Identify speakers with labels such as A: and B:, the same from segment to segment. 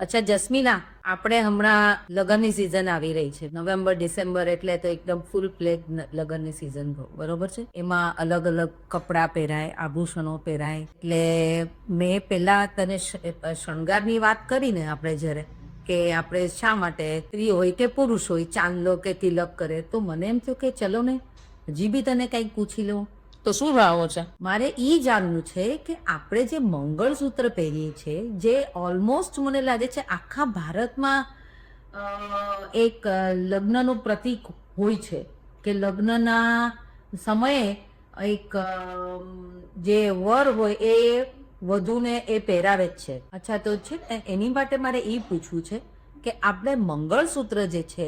A: અચ્છા જસ્મીના, આપણે હમણાં લગ્નની સિઝન આવી રહી છે, નવેમ્બર ડિસેમ્બર એટલે તો એકદમ ફૂલ પ્લેગ લગ્નની સિઝન બરોબર છે. એમાં અલગ અલગ કપડાં પહેરાય, આભૂષણો પહેરાય. એટલે મેં પહેલા તને શણગારની વાત કરીને આપણે જ્યારે કે આપણે શા માટે સ્ત્રી હોય કે પુરુષ હોય ચાંદલો કે તિલક કરે, તો મને એમ થયું કે ચલો ને હજી બી તને કંઈક પૂછી લઉં.
B: તો શું ભાવો છે?
A: મારે એ જાણવું છે કે આપણે જે મંગળસૂત્ર પહેરીએ છીએ, જે ઓલમોસ્ટ મને લાગે છે આખા ભારતમાં એક લગ્નનું પ્રતીક હોય છે કે લગ્નના સમયે એક જે વર હોય એ વધુને એ પહેરાવે જ છે. અચ્છા, તો છે ને એની માટે મારે એ પૂછવું છે કે આપણે મંગળસૂત્ર જે છે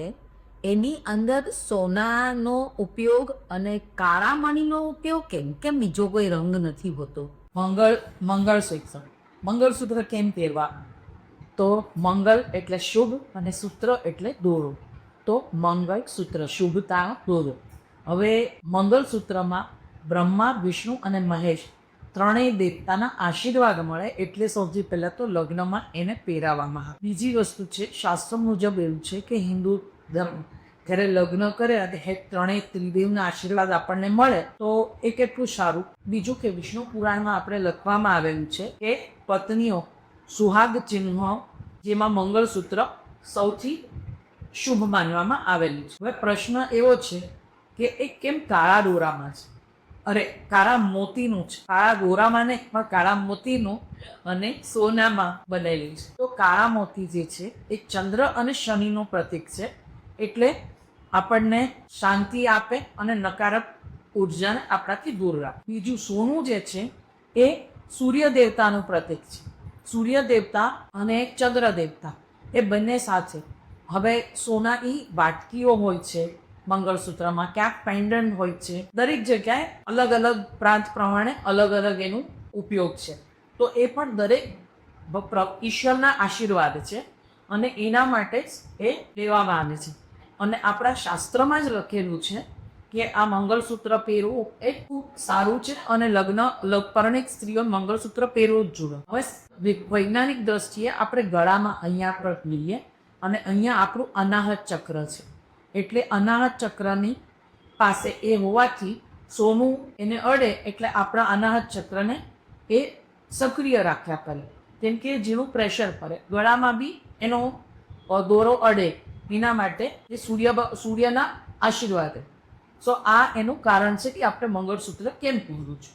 A: એની અંદર સોનાનો ઉપયોગ અને કાળા મણીનો ઉપયોગ કેમ બીજો કોઈ રંગ નથી હોતો?
B: મંગળસૂત્ર કેમ પહેરવા? તો મંગળ એટલે શુભ અને સૂત્ર એટલે દોરો. તો મંગળસૂત્ર શુભતા દોરો. હવે મંગળસૂત્રમાં બ્રહ્મા, વિષ્ણુ અને મહેશ ત્રણેય દેવતાના આશીર્વાદ મળે એટલે સૌથી પહેલાં તો લગ્નમાં એને પહેરાવવામાં આવે. બીજી વસ્તુ છે, શાસ્ત્ર મુજબ એવું છે કે હિન્દુ ધર્મ જ્યારે લગ્ન કરે અને ત્રણેય ત્રિદેવના આશીર્વાદ આપણને મળે તો એ કેટલું સારું. બીજું કે વિષ્ણુ પુરાણમાં આપણે લખવામાં આવેલું છે કે પત્નીઓ સુહાગ ચિહ્નો જેમાં મંગળસૂત્ર સૌથી શુભ માનવામાં આવેલું છે. હવે પ્રશ્ન એવો છે કે એ કેમ કાળા દોરામાં છે? અરે, કાળા મોતીનું છે. કાળા દોરામાં નહીં, પણ કાળા મોતીનું અને સોનામાં બનેલું છે. તો કાળા મોતી જે છે એ ચંદ્ર અને શનિનું પ્રતીક છે, એટલે આપણને શાંતિ આપે અને નકારાત્મક ઉર્જાને આપણાથી દૂર રાખે. બીજું, સોનું જે છે એ સૂર્ય દેવતાનું પ્રતીક છે. સૂર્ય દેવતા અને ચંદ્ર દેવતા એ બંને સાથે. હવે સોનાની વાટકીઓ હોય છે મંગળસૂત્રમાં, ક્યાંક પેન્ડન્ટ હોય છે, દરેક જગ્યાએ અલગ અલગ પ્રાંત પ્રમાણે અલગ અલગ એનું ઉપયોગ છે. તો એ પણ દરેક ઈશ્વરના આશીર્વાદ છે અને એના માટે જ એ લેવામાં આવે છે. અને આપણા શાસ્ત્રમાં જ લખેલું છે કે આ મંગળસૂત્ર પહેરવું એ ખૂબ સારું છે અને પરણિત સ્ત્રીઓ મંગળસૂત્ર પહેરવું જ જોઈએ. હવે વૈજ્ઞાનિક દ્રષ્ટિએ આપણે ગળામાં અહીંયા પર લઈએ અને અહીંયા આપણું અનાહત ચક્ર છે, એટલે અનાહત ચક્રની પાસે એ હોવાથી સોનું એને અડે એટલે આપણા અનાહત ચક્રને એ સક્રિય રાખ્યા કરે, કેમ કે જેનું પ્રેશર પડે ગળામાં બી એનો દોરો અડે, એના માટે એ સૂર્યના આશીર્વાદ. સો આ એનું કારણ છે કે આપણે મંગળસૂત્ર કેમ પહેરવું છે.